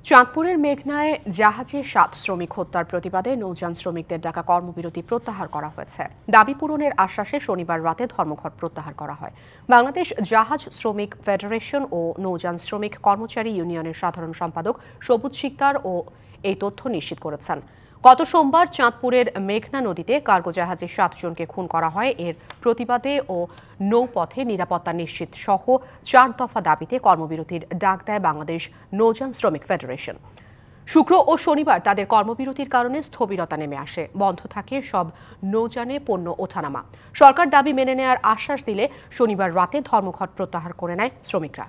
চাঁদপুরের মেঘনায় জাহাজে ৭ শ্রমিক হত্যার প্রতিবাদে নৌযান শ্রমিকদের ডাকা কর্মবিরতি প্রত্যাহার করা হয়েছে। দাবি পূরণের আশ্বাসে শনিবার রাতে ধর্মঘট প্রত্যাহার করা হয়। বাংলাদেশ জাহাজ শ্রমিক ফেডারেশন ও নৌযান শ্রমিক কর্মচারী ইউনিয়নের সাধারণ সম্পাদক সবুজ শিকদার এই তথ্য নিশ্চিত করেছেন। গত সোমবার চাঁদপুরের মেঘনা নদীতে কার্গো জাহাজে ৭ জনকে খুন করা হয়। এর প্রতিবাদে ও নৌপথে নিরাপত্তা নিশ্চিত সহ ৪ দফা দাবিতে কর্মবিরতির ডাক দেয় বাংলাদেশ নৌযান শ্রমিক ফেডারেশন। শুক্র ও শনিবার তাদের কর্মবিরতির কারণে স্থবিরতা নেমে আসে। বন্ধ থাকে সব নৌযানে পণ্য ওঠানামা। সরকার দাবি মেনে নেওয়ার আশ্বাস দিলে শনিবার রাতে ধর্মঘট প্রত্যাহার করে নেয় শ্রমিকরা।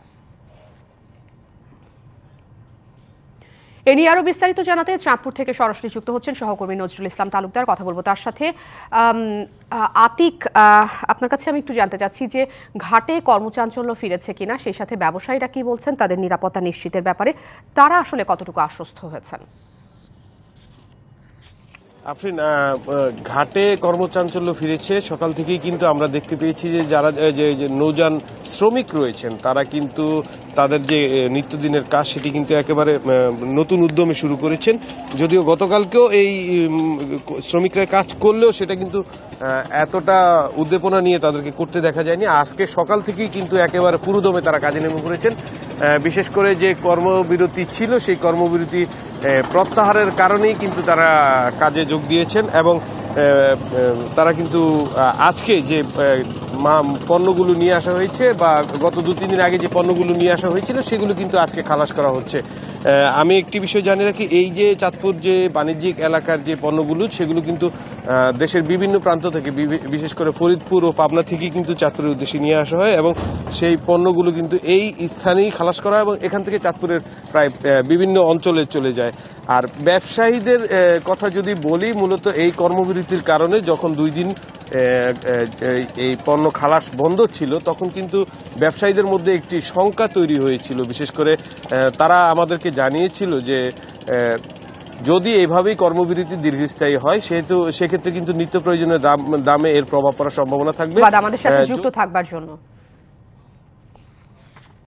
এ নিয়ে আরো বিস্তারিত জানাতে চাঁদপুর থেকে সরাসরি যুক্ত হচ্ছেন সহকর্মী নজরুল ইসলাম তালুকদার। কথা বলবো তার সাথে। আতিক, আপনার কাছে আমি একটু জানতে চাচ্ছি যে ঘাটে কর্মচাঞ্চল্য ফিরেছে কিনা, সেই সাথে ব্যবসায়ীরা কি বলছেন তাদের নিরাপত্তা নিশ্চিতের ব্যাপারে, তারা আসলে কতটুকু আশ্বস্ত হয়েছেন? আফরিন, ঘাটে কর্মচাঞ্চল্য ফিরেছে। সকাল থেকেই কিন্তু আমরা দেখতে পেয়েছি যে যারা যে নৌযান শ্রমিক রয়েছেন তারা কিন্তু তাদের যে নিত্যদিনের কাজ সেটি কিন্তু একেবারে নতুন উদ্যমে শুরু করেছেন। যদিও গতকালকেও এই শ্রমিকরা কাজ করলেও সেটা কিন্তু এতটা উদ্দীপনা নিয়ে তাদেরকে করতে দেখা যায়নি। আজকে সকাল থেকেই কিন্তু একেবারে পুরোদমে তারা কাজে নেমে পড়েছেন। বিশেষ করে যে কর্মবিরতি ছিল সেই কর্মবিরতি প্রত্যাহারের কারণেই কিন্তু তারা কাজে যোগ দিয়েছেন এবং তারা কিন্তু আজকে যে পণ্যগুলো নিয়ে আসা হয়েছে বা গত 2-3 দিন আগে যে পণ্যগুলো নিয়ে আসা হয়েছিল সেগুলো কিন্তু আজকে খালাস করা হচ্ছে। আমি একটি বিষয় জানিয়ে রাখি, এই যে চাঁদপুর যে বাণিজ্যিক এলাকার যে পণ্যগুলো সেগুলো কিন্তু দেশের বিভিন্ন প্রান্ত থেকে, বিশেষ করে ফরিদপুর ও পাবনা থেকে কিন্তু চাঁদপুরের উদ্দেশ্যে নিয়ে আসা হয় এবং সেই পণ্যগুলো কিন্তু এই স্থানেই খালাস করা হয় এবং এখান থেকে চাঁদপুরের প্রায় বিভিন্ন অঞ্চলে চলে যায়। আর ব্যবসায়ীদের কথা যদি বলি, মূলত এই কর্মবিরতির কারণে যখন 2 দিন এই পণ্য খালাস বন্ধ ছিল তখন কিন্তু ব্যবসায়ীদের মধ্যে একটি শঙ্কা তৈরি হয়েছিল। বিশেষ করে তারা আমাদেরকে জানিয়েছিল যে যদি এভাবেই কর্মবিরতি দীর্ঘস্থায়ী হয় সেক্ষেত্রে কিন্তু নিত্য প্রয়োজনীয় দামে এর প্রভাব পড়ার সম্ভাবনা থাকবে। আমাদের সাথে যুক্ত থাকবার জন্য